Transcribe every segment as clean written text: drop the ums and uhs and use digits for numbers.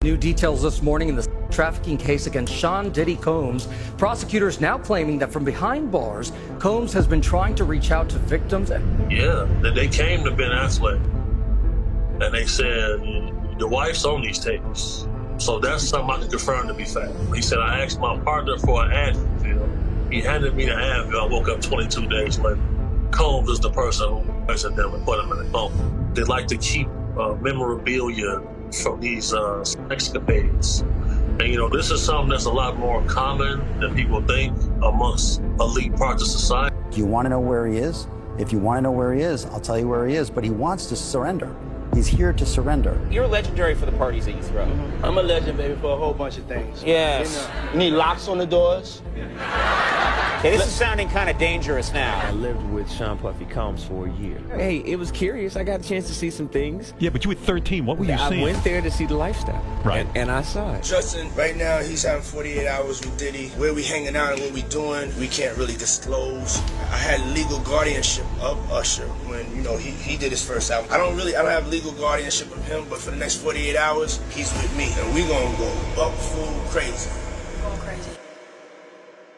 New details this morning in the trafficking case against Sean Diddy Combs. Prosecutors now claiming that from behind bars, Combs has been trying to reach out to victims. Yeah, that they came to Ben Affleck and they said, your wife's on these tapes. So that's something I can confirm to be fact. He said, I asked my partner for an Advil. He handed me the Advil. I woke up 22 days later. Combs is the person who arrested them and put him in the coma. They like to keep memorabilia from these escapades. And, this is something that's a lot more common than people think amongst elite parts of society. Do you want to know where he is? If you want to know where he is, I'll tell you where he is, but he wants to surrender. He's here to surrender. You're legendary for the parties that you throw. Mm-hmm. I'm a legend, baby, for a whole bunch of things. Yes. You need locks on the doors? Okay, this is sounding kind of dangerous now. I lived with Sean Puffy Combs for a year. Hey, it was curious. I got a chance to see some things. Yeah, but you were 13. What were you seeing? I went there to see the lifestyle. Right. And I saw it. Justin, right now, he's having 48 hours with Diddy. Where we hanging out and what we doing, we can't really disclose. I had legal guardianship of Usher when, he did his first album. I don't have legal guardianship of him, but for the next 48 hours, he's with me. And we gonna go up full crazy.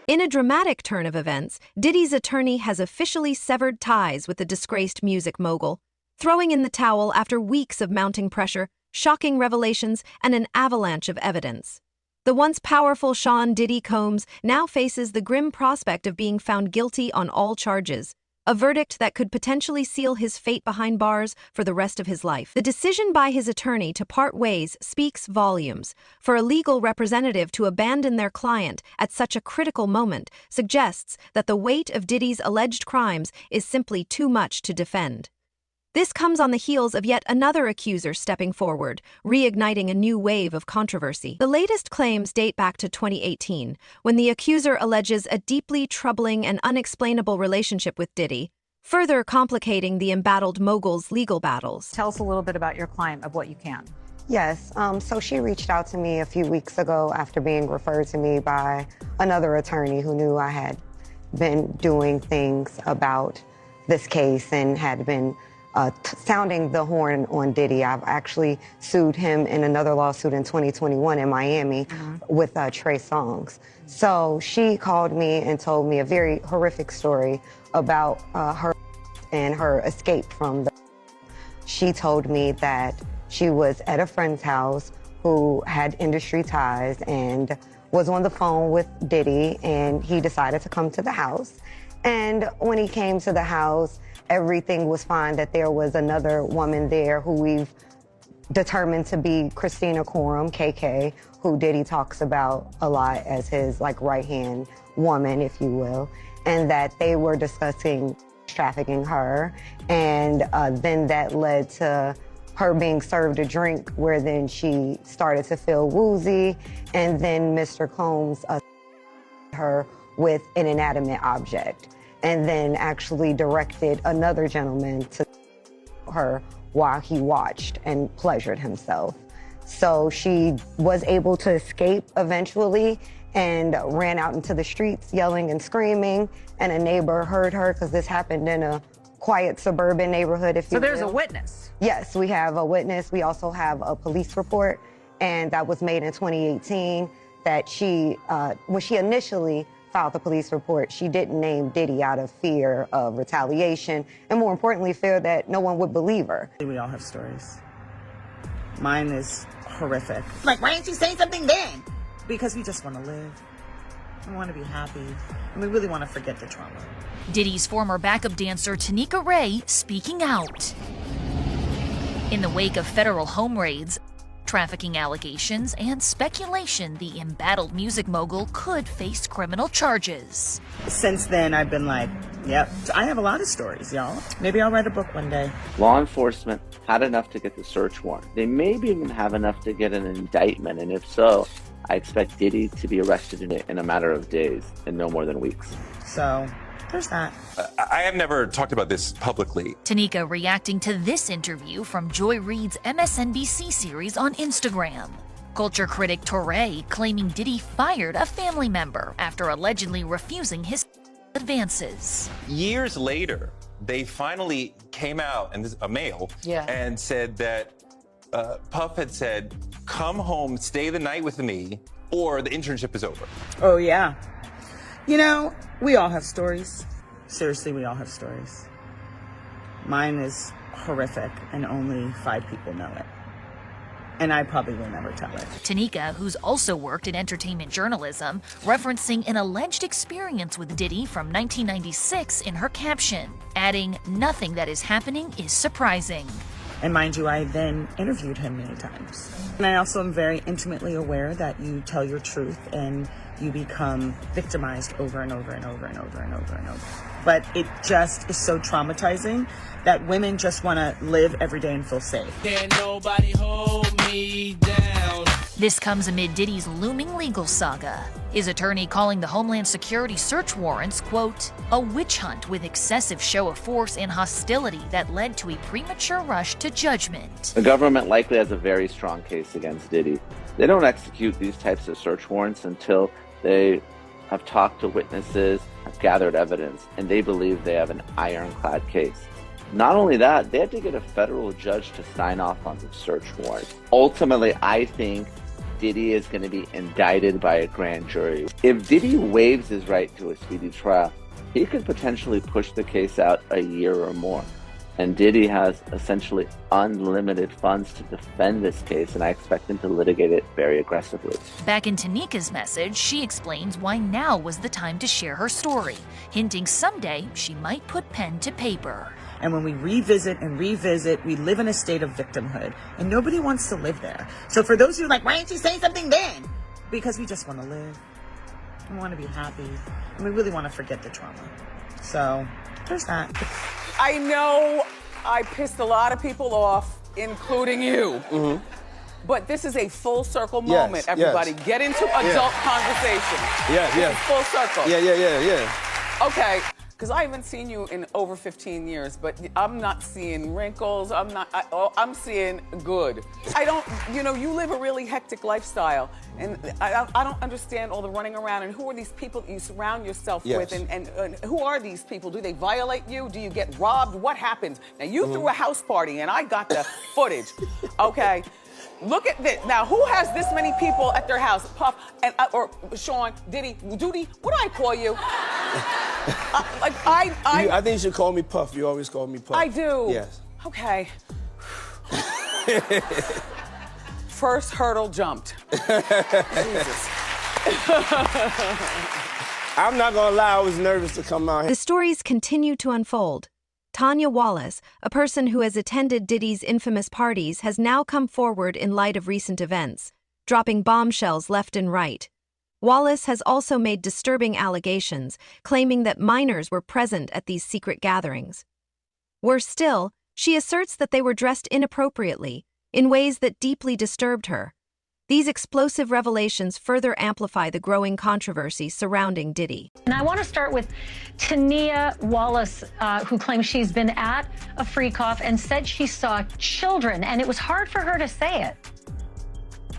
In a dramatic turn of events, Diddy's attorney has officially severed ties with the disgraced music mogul, throwing in the towel after weeks of mounting pressure, shocking revelations, and an avalanche of evidence. The once powerful Sean Diddy Combs now faces the grim prospect of being found guilty on all charges, a verdict that could potentially seal his fate behind bars for the rest of his life. The decision by his attorney to part ways speaks volumes. For a legal representative to abandon their client at such a critical moment suggests that the weight of Diddy's alleged crimes is simply too much to defend. This comes on the heels of yet another accuser stepping forward, reigniting a new wave of controversy. The latest claims date back to 2018, when the accuser alleges a deeply troubling and unexplainable relationship with Diddy, further complicating the embattled mogul's legal battles. Tell us a little bit about your client, of what you can. Yes, so she reached out to me a few weeks ago after being referred to me by another attorney who knew I had been doing things about this case and had been sounding the horn on Diddy. I've actually sued him in another lawsuit in 2021 in Miami with Trey Songz. So she called me and told me a very horrific story about her and her escape from the... She told me that she was at a friend's house who had industry ties and was on the phone with Diddy, and he decided to come to the house. And when he came to the house, everything was fine, that there was another woman there who we've determined to be Christina Coram, KK, who Diddy talks about a lot as his right-hand woman, if you will, and that they were discussing trafficking her. And then that led to her being served a drink where then she started to feel woozy, and then Mr. Combs her with an inanimate object, and then actually directed another gentleman to her while he watched and pleasured himself. So she was able to escape eventually and ran out into the streets yelling and screaming, and a neighbor heard her because this happened in a quiet suburban neighborhood, if you will. So there's a witness? Yes, we have a witness. We also have a police report, and that was made in 2018, that she, when she initially filed the police report, she didn't name Diddy out of fear of retaliation, and more importantly, fear that no one would believe her. We all have stories. Mine is horrific. Why didn't you say something then? Because we just want to live. We want to be happy. And we really want to forget the trauma. Diddy's former backup dancer Tanika Ray speaking out. In the wake of federal home raids, trafficking allegations, and speculation the embattled music mogul could face criminal charges. Since then, I've been like, yep, I have a lot of stories, y'all. Maybe I'll write a book one day. Law enforcement had enough to get the search warrant. They maybe even have enough to get an indictment, and if so, I expect Diddy to be arrested in a matter of days and no more than weeks. So there's that. I have never talked about this publicly. Tanika reacting to this interview from Joy Reid's MSNBC series on Instagram. Culture critic Torre claiming Diddy fired a family member after allegedly refusing his advances. Years later, they finally came out, and this is a male, and said that Puff had said, come home, stay the night with me, or the internship is over. Oh, yeah. You know, we all have stories. Seriously, we all have stories. Mine is horrific, and only 5 people know it. And I probably will never tell it. Tanika, who's also worked in entertainment journalism, referencing an alleged experience with Diddy from 1996 in her caption, adding, "Nothing that is happening is surprising." And mind you, I then interviewed him many times. And I also am very intimately aware that you tell your truth and you become victimized over and over and over and over and over and over. But it just is so traumatizing that women just want to live every day and feel safe. Can't nobody hold me down. This comes amid Diddy's looming legal saga. His attorney calling the Homeland Security search warrants, quote, "a witch hunt with excessive show of force and hostility that led to a premature rush to judgment." The government likely has a very strong case against Diddy. They don't execute these types of search warrants until they have talked to witnesses, have gathered evidence, and they believe they have an ironclad case. Not only that, they have to get a federal judge to sign off on the search warrant. Ultimately, I think Diddy is going to be indicted by a grand jury. If Diddy waives his right to a speedy trial, he could potentially push the case out a year or more. And Diddy has essentially unlimited funds to defend this case, and I expect him to litigate it very aggressively. Back in Tanika's message, she explains why now was the time to share her story, hinting someday she might put pen to paper. And when we revisit and revisit, we live in a state of victimhood, and nobody wants to live there. So for those who are like, why didn't you say something then? Because we just want to live. We want to be happy, and we really want to forget the trauma. So there's that. I know I pissed a lot of people off, including you. Mm-hmm. But this is a full circle moment, everybody. Yes. Get into adult conversation. Yeah. Full circle. Yeah. Okay, because I haven't seen you in over 15 years, but I'm not seeing wrinkles. I'm seeing good. I don't, you live a really hectic lifestyle, and I don't understand all the running around, and who are these people that you surround yourself with, and who are these people? Do they violate you? Do you get robbed? What happens? Now, you threw a house party, and I got the footage, okay? Look at this. Now, who has this many people at their house? Puff, and or Sean, Diddy, Doody, what do I call you? I think you should call me Puff. You always call me Puff. I do. Yes. Okay. First hurdle jumped. Jesus. I'm not gonna lie, I was nervous to come out here. The stories continue to unfold. Tanya Wallace, a person who has attended Diddy's infamous parties, has now come forward in light of recent events, dropping bombshells left and right. Wallace has also made disturbing allegations, claiming that minors were present at these secret gatherings. Worse still, she asserts that they were dressed inappropriately, in ways that deeply disturbed her. These explosive revelations further amplify the growing controversy surrounding Diddy. And I want to start with Tanya Wallace, who claims she's been at a freak off and said she saw children, and it was hard for her to say it.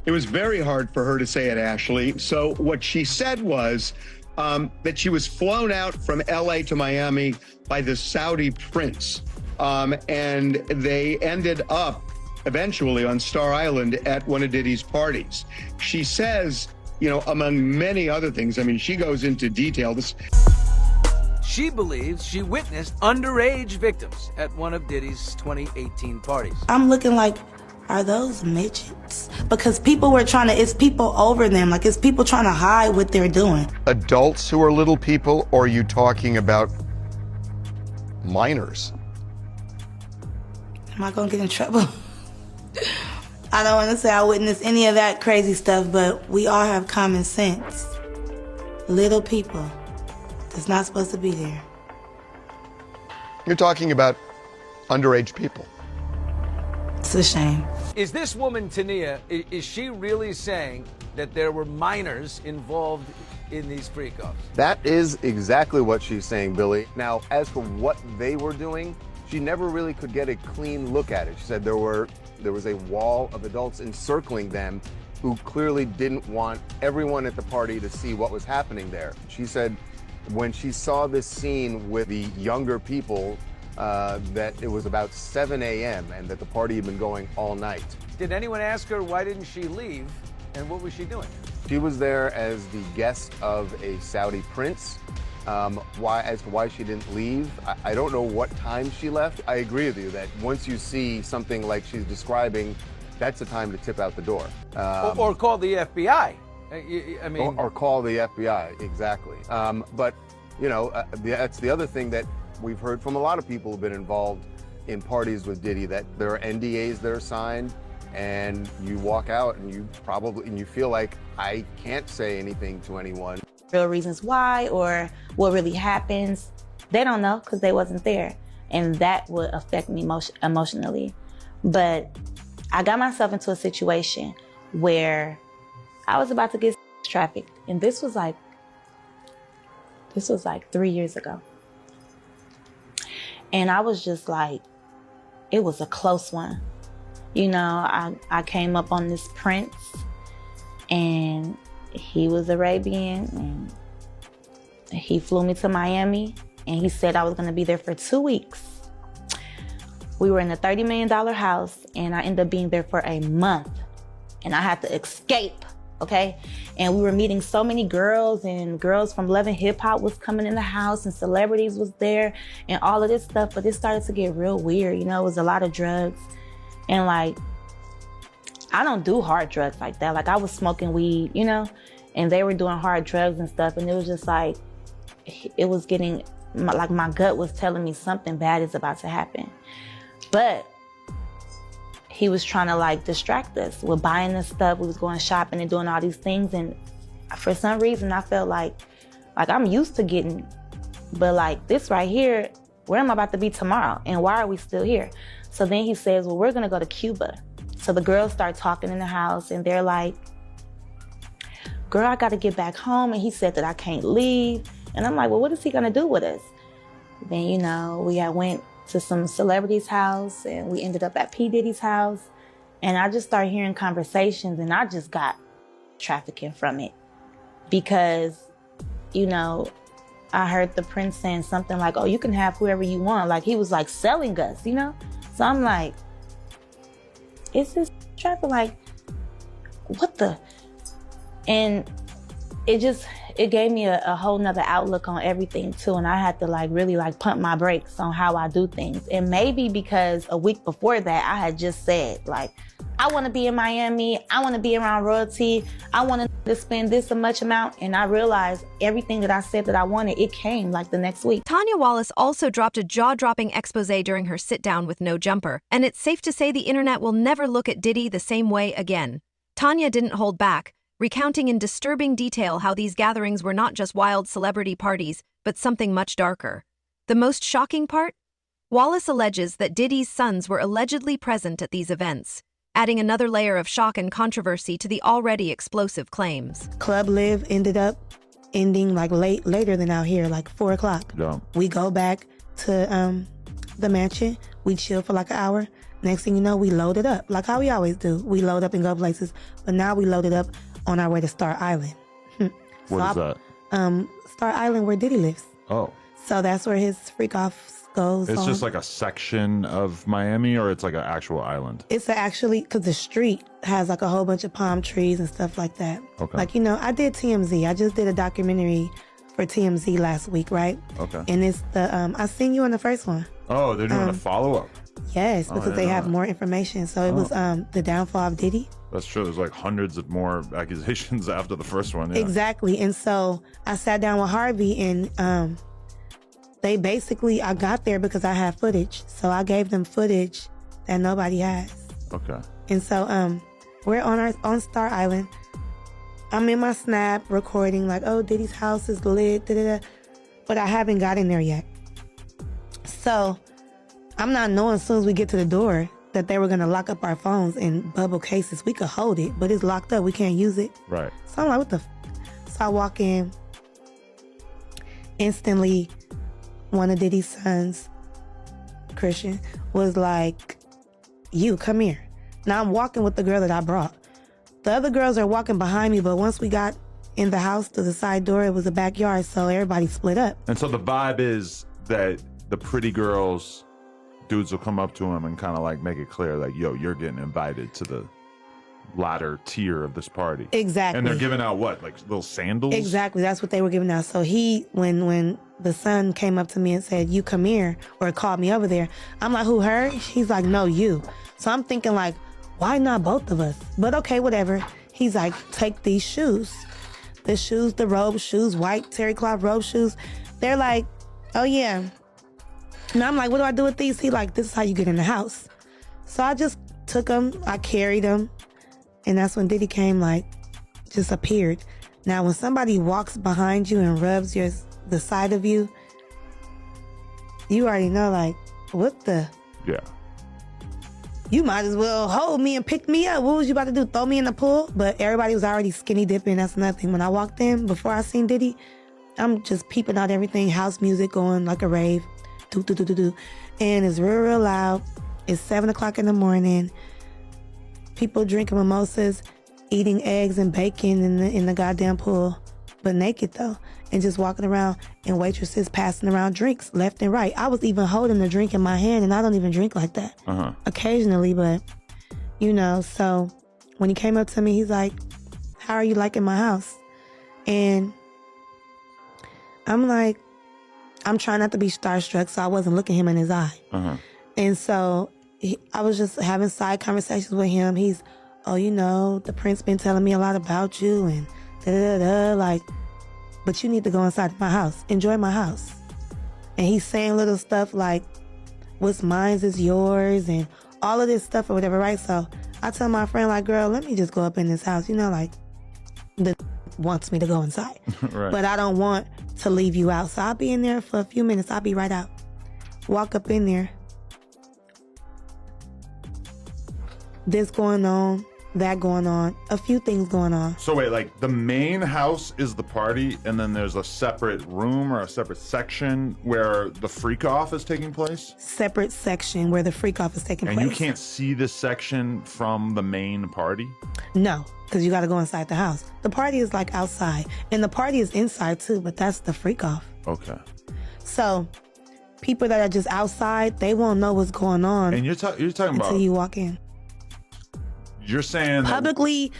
It was very hard for her to say it, Ashley. So what she said was that she was flown out from LA to Miami by the Saudi prince, and they ended up eventually on Star Island at one of Diddy's parties. She says, among many other things, she goes into detail. She believes she witnessed underage victims at one of Diddy's 2018 parties. I'm looking like, are those midgets? Because people were it's people over them, it's people trying to hide what they're doing. Adults who are little people, or are you talking about minors? Am I gonna get in trouble? I don't want to say I witnessed any of that crazy stuff, but we all have common sense. Little people that's not supposed to be there. You're talking about underage people. It's a shame. Is this woman, Tania, is she really saying that there were minors involved in these freak-offs? That is exactly what she's saying, Billy. Now, as for what they were doing, she never really could get a clean look at it. She said there was a wall of adults encircling them who clearly didn't want everyone at the party to see what was happening there. She said when she saw this scene with the younger people, that it was about 7 a.m. and that the party had been going all night. Did anyone ask her why didn't she leave, and what was she doing? She was there as the guest of a Saudi prince. As to why she didn't leave, I don't know what time she left. I agree with you that once you see something like she's describing, that's the time to tip out the door. Or call the FBI. I mean, or call the FBI, exactly. But you know, that's the other thing that we've heard from a lot of people who've been involved in parties with Diddy, that there are NDAs that are signed, and you walk out and you feel like, I can't say anything to anyone. Real reasons why or what really happens, they don't know because they wasn't there. And that would affect me emotionally. But I got myself into a situation where I was about to get trafficked. And this was like 3 years ago. And I was just like, it was a close one. You know, I came up on this prince, and he was Arabian, and he flew me to Miami, and he said I was gonna be there for 2 weeks. We were in a $30 million house, and I ended up being there for a month, and I had to escape, okay? And we were meeting so many girls, and girls from Love and Hip Hop was coming in the house, and celebrities was there, and all of this stuff, but it started to get real weird, you know? It was a lot of drugs. And like, I don't do hard drugs like that. Like, I was smoking weed, you know, and they were doing hard drugs and stuff. And it was just like, it was getting, like my gut was telling me something bad is about to happen. But he was trying to like distract us with buying this stuff. We was going shopping and doing all these things. And for some reason, I felt like I'm used to getting, but like this right here, where am I about to be tomorrow? And why are we still here? So then he says, well, we're gonna go to Cuba. So the girls start talking in the house, and they're like, girl, I gotta get back home. And he said that I can't leave. And I'm like, well, what is he gonna do with us? Then, you know, we had went to some celebrity's house, and we ended up at P. Diddy's house. And I just started hearing conversations, and I just got trafficking from it. Because, you know, I heard the prince saying something like, oh, you can have whoever you want. Like, he was like selling us, you know? So I'm like, is this trafficking? Like, what the? And it gave me a whole nother outlook on everything too. And I had to like really like pump my brakes on how I do things. And maybe because a week before that, I had just said like, I want to be in Miami. I want to be around royalty. I want to spend this much amount. And I realized everything that I said that I wanted, it came like the next week. Tanya Wallace also dropped a jaw-dropping expose during her sit-down with No Jumper. And it's safe to say the internet will never look at Diddy the same way again. Tanya didn't hold back, recounting in disturbing detail how these gatherings were not just wild celebrity parties, but something much darker. The most shocking part? Wallace alleges that Diddy's sons were allegedly present at these events, adding another layer of shock and controversy to the already explosive claims. Club Live ended up ending like later than out here, like 4 o'clock. Yeah. We go back to the mansion. We chill for like an hour. Next thing you know, we load it up, like how we always do. We load up and go places, but now we load it up on our way to Star Island. What is that? Star Island, where Diddy lives. Oh. So that's where his freak off goes. It's just like a section of Miami, or it's like an actual island? It's actually, because the street has like a whole bunch of palm trees and stuff like that. Okay. Like, you know, I did TMZ. I just did a documentary for TMZ last week, right? Okay. And it's I seen you on the first one. Oh, they're doing a follow-up? Yes, because they have more information. So it was the downfall of Diddy. That's true. There's like hundreds of more accusations after the first one. Yeah. Exactly. And so I sat down with Harvey, and they basically, I got there because I had footage. So I gave them footage that nobody has. Okay. And so we're on Star Island. I'm in my Snap recording like, oh, Diddy's house is lit, da-da-da. But I haven't gotten there yet. So I'm not knowing as soon as we get to the door that they were going to lock up our phones in bubble cases. We could hold it, but it's locked up. We can't use it. Right. So I'm like, what the So I walk in. Instantly, one of Diddy's sons, Christian, was like, you, come here. Now I'm walking with the girl that I brought. The other girls are walking behind me, but once we got in the house to the side door, it was a backyard, so everybody split up. And so the vibe is that the pretty girls dudes will come up to him and kind of like make it clear, like, yo, you're getting invited to the latter tier of this party. Exactly. And they're giving out what, like little sandals? Exactly. That's what they were giving out. So when the son came up to me and said, you come here, or called me over there, I'm like, who, her? He's like, no, you. So I'm thinking like, why not both of us? But okay, whatever. He's like, take these shoes. The shoes, the robe shoes, white terry cloth robe shoes. They're like, oh yeah. And I'm like, what do I do with these? He like, this is how you get in the house. So I just took them, I carried them. And that's when Diddy came, like, just appeared. Now, when somebody walks behind you and rubs the side of you, you already know, like, what the? Yeah. You might as well hold me and pick me up. What was you about to do? Throw me in the pool? But everybody was already skinny dipping. That's nothing. When I walked in, before I seen Diddy, I'm just peeping out everything. House music going like a rave. Do, do, do, do, do. And it's real, real loud. It's 7 o'clock in the morning. People drinking mimosas, eating eggs and bacon in the goddamn pool, but naked though, and just walking around, and waitresses passing around drinks left and right. I was even holding the drink in my hand, and I don't even drink like that. Occasionally, but you know. So when he came up to me, he's like, "How are you liking my house?" And I'm like, I'm trying not to be starstruck, so I wasn't looking him in his eye. And so I was just having side conversations with him. He's, oh, you know, the prince been telling me a lot about you and da-da-da-da, like, but you need to go inside my house. Enjoy my house. And he's saying little stuff like, what's mine is yours and all of this stuff or whatever, right? So I tell my friend, like, girl, let me just go up in this house. You know, like, the wants me to go inside. Right. But I don't want to leave you out. So I'll be in there for a few minutes. I'll be right out. Walk up in there. This going on, that going on, a few things going on. So wait, like the main house is the party, and then there's a separate room or a separate section where the freak off is taking place? Separate section where the freak off is taking place. And you can't see this section from the main party? No, because you got to go inside the house. The party is like outside, and the party is inside too, but that's the freak off. Okay. So people that are just outside, they won't know what's going on. And you're talking about until you walk in. You're saying publicly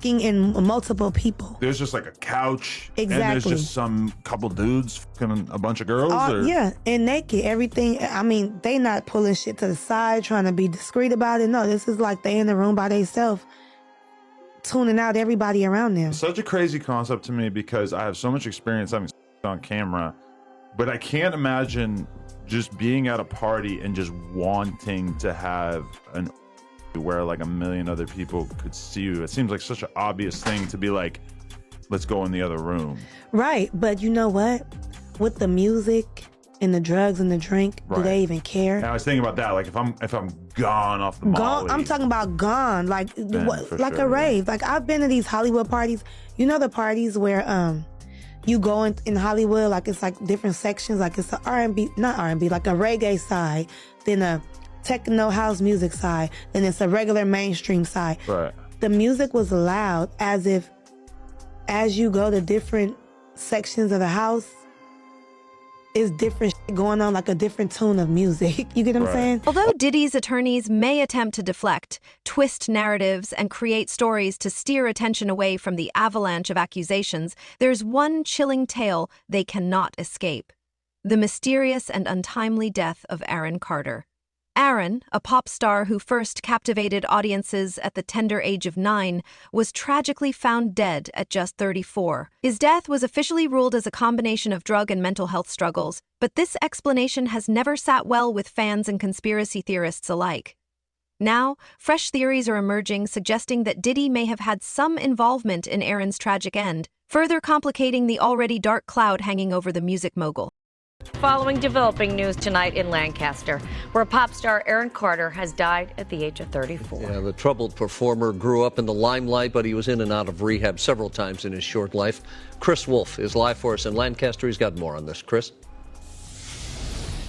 fucking in multiple people. There's just like a couch. Exactly. And there's just some couple dudes fucking a bunch of girls? Yeah, and naked, everything. I mean, they not pulling shit to the side, trying to be discreet about it. No, this is like they in the room by themselves, tuning out everybody around them. Such a crazy concept to me because I have so much experience having on camera, but I can't imagine just being at a party and just wanting to have an where like a million other people could see you. It seems like such an obvious thing to be like, let's go in the other room. Right, but you know what? With the music and the drugs and the drink, do they even care? And I was thinking about that. Like if I'm gone off the molly. I'm talking about gone, like like a rave. Like I've been to these Hollywood parties. You know the parties where you go in Hollywood, like it's like different sections. Like it's a R&B, not R&B, like a reggae side, then a techno house music side, then it's a regular mainstream side. Right. The music was loud as if as you go to different sections of the house, it's different shit going on, like a different tune of music. You get what I'm saying? Although Diddy's attorneys may attempt to deflect, twist narratives, and create stories to steer attention away from the avalanche of accusations, there's one chilling tale they cannot escape: the mysterious and untimely death of Aaron Carter. Aaron, a pop star who first captivated audiences at the tender age of 9, was tragically found dead at just 34. His death was officially ruled as a combination of drug and mental health struggles, but this explanation has never sat well with fans and conspiracy theorists alike. Now, fresh theories are emerging suggesting that Diddy may have had some involvement in Aaron's tragic end, further complicating the already dark cloud hanging over the music mogul. Following developing news tonight in Lancaster, where pop star Aaron Carter has died at the age of 34. Yeah, the troubled performer grew up in the limelight, but he was in and out of rehab several times in his short life. Chris Wolf is live for us in Lancaster. He's got more on this. Chris?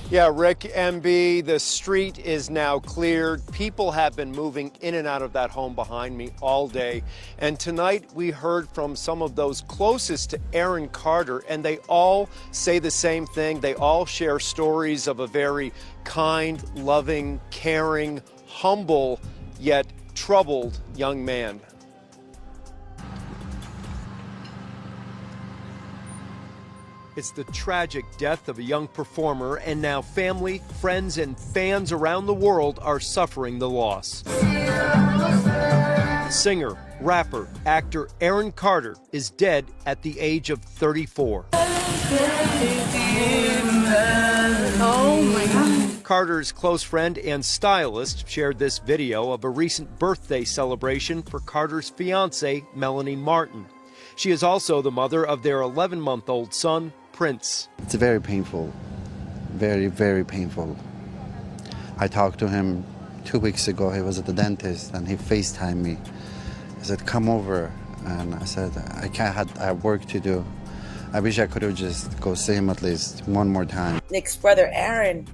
Yeah, Rick, MB, the street is now cleared. People have been moving in and out of that home behind me all day. And tonight we heard from some of those closest to Aaron Carter, and they all say the same thing. They all share stories of a very kind, loving, caring, humble, yet troubled young man. It's the tragic death of a young performer, and now family, friends, and fans around the world are suffering the loss. Singer, rapper, actor Aaron Carter is dead at the age of 34. Oh my God. Carter's close friend and stylist shared this video of a recent birthday celebration for Carter's fiancée, Melanie Martin. She is also the mother of their 11-month-old son, Prince. It's very painful, very, very painful. I talked to him 2 weeks ago. He was at the dentist and he FaceTimed me. He said, come over. And I said, I have work to do. I wish I could have just go see him at least one more time. Nick's brother, Aaron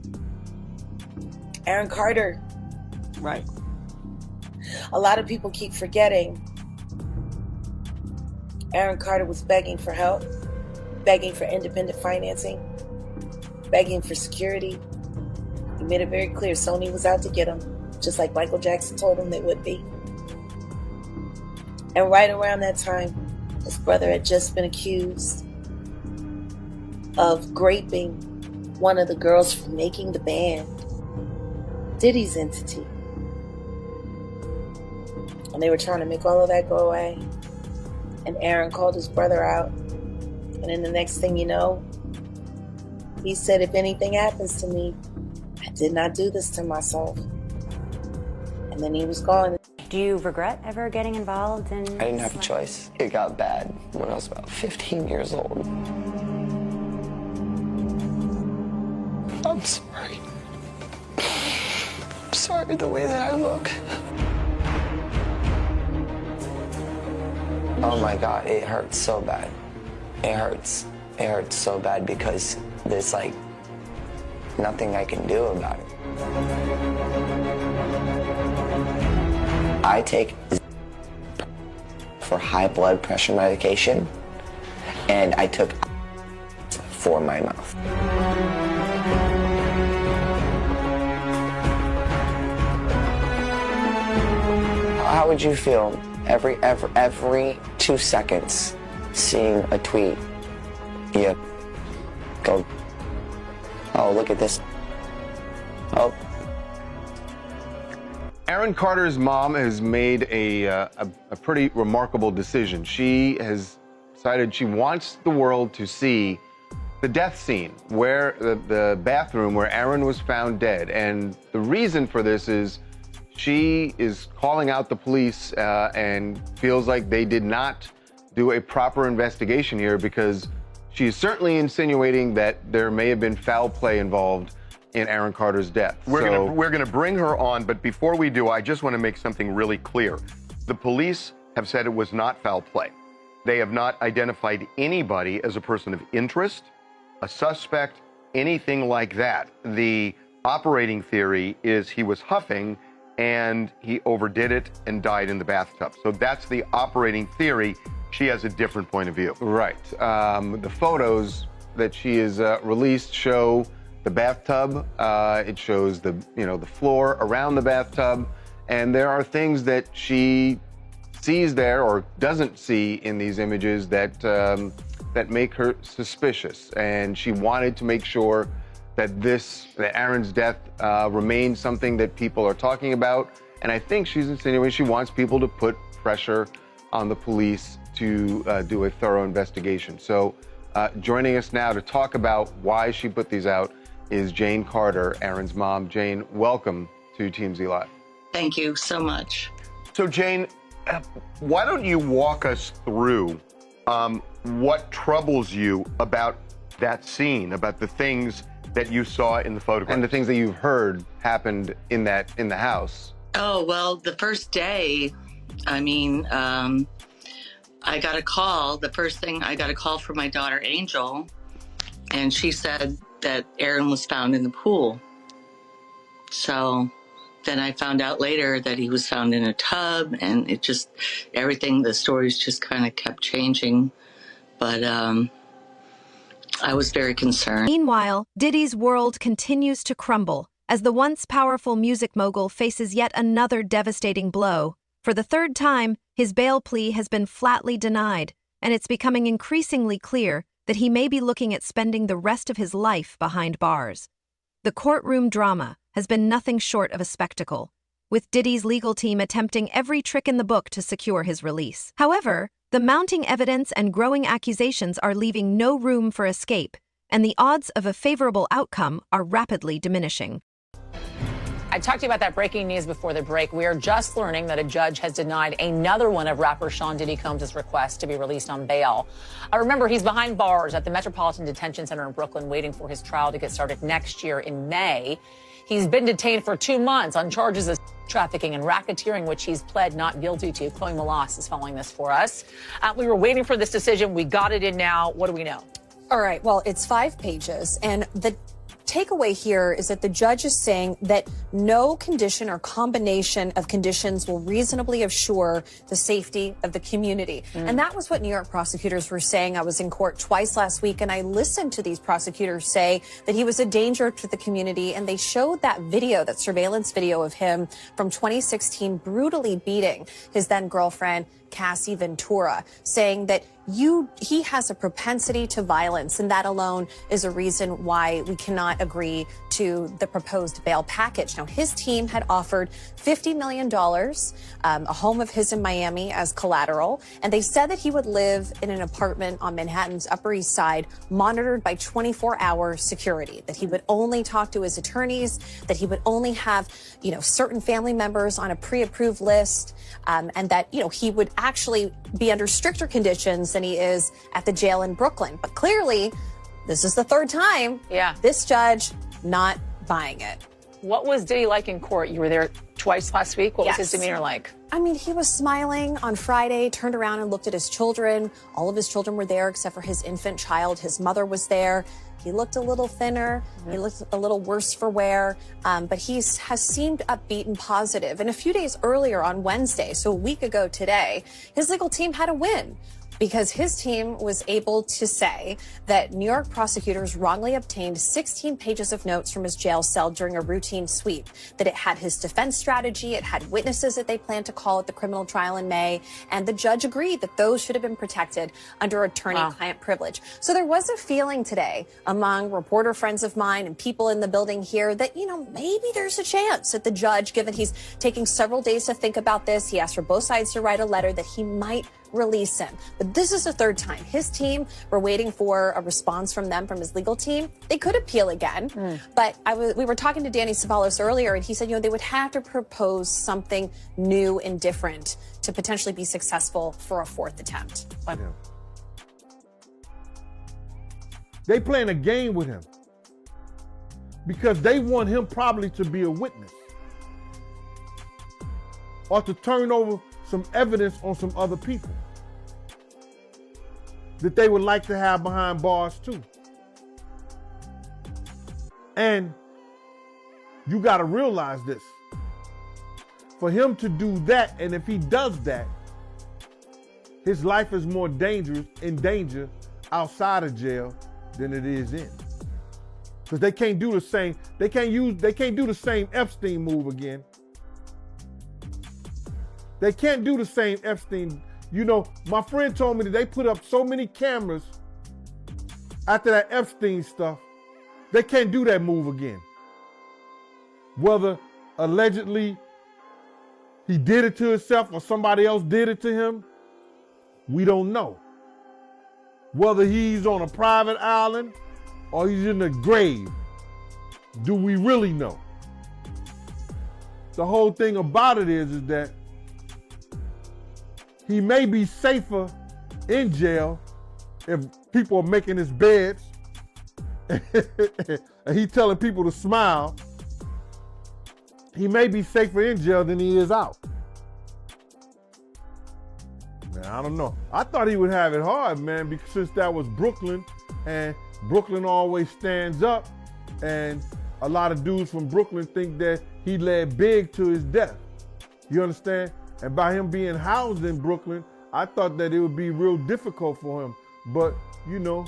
Carter. Right. A lot of people keep forgetting. Aaron Carter was begging for help, begging for independent financing, begging for security. He made it very clear Sony was out to get him, just like Michael Jackson told him they would be. And right around that time, his brother had just been accused of graping one of the girls from making the band, Diddy's entity. And they were trying to make all of that go away. And Aaron called his brother out. And then the next thing you know, he said, if anything happens to me, I did not do this to myself. And then he was gone. Do you regret ever getting involved in... I didn't have a choice. It got bad when I was about 15 years old. I'm sorry. I'm sorry the way that I look. Oh my God, it hurts so bad. It hurts. It hurts so bad because there's like nothing I can do about it. I take for high blood pressure medication, and I took for my mouth. How would you feel every 2 seconds seeing a tweet? You go, oh, look at this. Oh. Aaron Carter's mom has made a pretty remarkable decision. She has decided she wants the world to see the death scene, where the bathroom where Aaron was found dead. And the reason for this is she is calling out the police and feels like they did not do a proper investigation here, because she is certainly insinuating that there may have been foul play involved in Aaron Carter's death. We're gonna bring her on, but before we do, I just want to make something really clear. The police have said it was not foul play. They have not identified anybody as a person of interest, a suspect, anything like that. The operating theory is he was huffing and he overdid it and died in the bathtub. So that's the operating theory. She has a different point of view. Right. The photos that she has released show the bathtub. It shows the floor around the bathtub, and there are things that she sees there or doesn't see in these images that that make her suspicious. And she wanted to make sure that Aaron's death remains something that people are talking about. And I think she's insinuating she wants people to put pressure on the police to do a thorough investigation. So joining us now to talk about why she put these out is Jane Carter, Aaron's mom. Jane, welcome to TMZ Live. Thank you so much. So Jane, why don't you walk us through what troubles you about that scene, about the things that you saw in the photograph? And the things that you've heard happened in the house. Oh, well, the first day, I got a call. The first thing, I got a call from my daughter, Angel, and she said that Aaron was found in the pool. So then I found out later that he was found in a tub, and it just, everything, the stories just kind of kept changing. But I was very concerned. Meanwhile, Diddy's world continues to crumble as the once powerful music mogul faces yet another devastating blow. For the third time, his bail plea has been flatly denied, and it's becoming increasingly clear that he may be looking at spending the rest of his life behind bars. The courtroom drama has been nothing short of a spectacle, with Diddy's legal team attempting every trick in the book to secure his release. However, the mounting evidence and growing accusations are leaving no room for escape, and the odds of a favorable outcome are rapidly diminishing. I talked to you about that breaking news before the break. We are just learning that a judge has denied another one of rapper Sean Diddy Combs' requests to be released on bail. Remember, he's behind bars at the Metropolitan Detention Center in Brooklyn, waiting for his trial to get started next year in May. He's been detained for 2 months on charges of trafficking and racketeering, which he's pled not guilty to. Chloe Malas is following this for us. We were waiting for this decision. We got it in now. What do we know? All right. Well, it's 5 pages, and the takeaway here is that the judge is saying that no condition or combination of conditions will reasonably assure the safety of the community. And that was what New York prosecutors were saying. I was in court twice last week, and I listened to these prosecutors say that he was a danger to the community. And they showed that video, that surveillance video of him from 2016, brutally beating his then girlfriend, Cassie Ventura, saying that he has a propensity to violence, and that alone is a reason why we cannot agree to the proposed bail package. Now, his team had offered $50 million, a home of his in Miami as collateral, and they said that he would live in an apartment on Manhattan's Upper East Side, monitored by 24-hour security, that he would only talk to his attorneys, that he would only have, certain family members on a pre-approved list, and that, he would actually be under stricter conditions than he is at the jail in Brooklyn. But clearly, this is the third time. Yeah. This judge not buying it. What was Diddy like in court? You were there twice last week. What was his Yes. demeanor like? I mean, he was smiling on Friday, turned around and looked at his children. All of his children were there except for his infant child. His mother was there. He looked a little thinner. He looked a little worse for wear, but he has seemed upbeat and positive. And a few days earlier on Wednesday, so a week ago today, his legal team had a win, because his team was able to say that New York prosecutors wrongly obtained 16 pages of notes from his jail cell during a routine sweep, that it had his defense strategy, it had witnesses that they planned to call at the criminal trial in May, and the judge agreed that those should have been protected under attorney-client privilege. So there was a feeling today among reporter friends of mine and people in the building here that, maybe there's a chance that the judge, given he's taking several days to think about this, he asked for both sides to write a letter, that he might release him. But this is the third time. His team, we're waiting for a response from them, from his legal team. They could appeal again. But we were talking to Danny Savalos earlier, and he said, they would have to propose something new and different to potentially be successful for a fourth attempt. They playing a game with him because they want him probably to be a witness or to turn over some evidence on some other people that they would like to have behind bars too. And you got to realize this. For him to do that, and if he does that, his life is more in danger outside of jail than it is in. Because they can't do the same, they can't do the same Epstein move again. They can't do the same Epstein. My friend told me that they put up so many cameras after that Epstein stuff, they can't do that move again. Whether allegedly he did it to himself or somebody else did it to him, we don't know. Whether he's on a private island or he's in the grave, do we really know? The whole thing about it is that he may be safer in jail if people are making his beds and he telling people to smile. He may be safer in jail than he is out. Man, I don't know. I thought he would have it hard, man, because since that was Brooklyn and Brooklyn always stands up, and a lot of dudes from Brooklyn think that he led Big to his death. You understand? And by him being housed in Brooklyn, I thought that it would be real difficult for him. But, you know,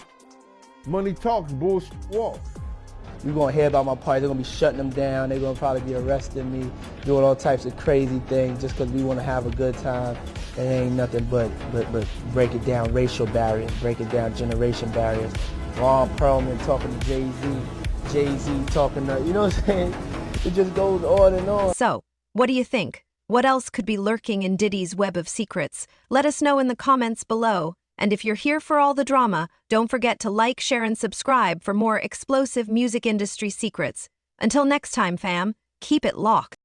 money talks, bullshit walks. You're gonna hear about my party, they're gonna be shutting them down, they're gonna probably be arresting me, doing all types of crazy things just because we wanna have a good time. And it ain't nothing but break it down racial barriers, break it down generation barriers. Ron Perlman talking to Jay-Z talking to, you know what I'm saying? It just goes on and on. So, what do you think? What else could be lurking in Diddy's web of secrets? Let us know in the comments below. And if you're here for all the drama, don't forget to like, share, and subscribe for more explosive music industry secrets. Until next time, fam, keep it locked.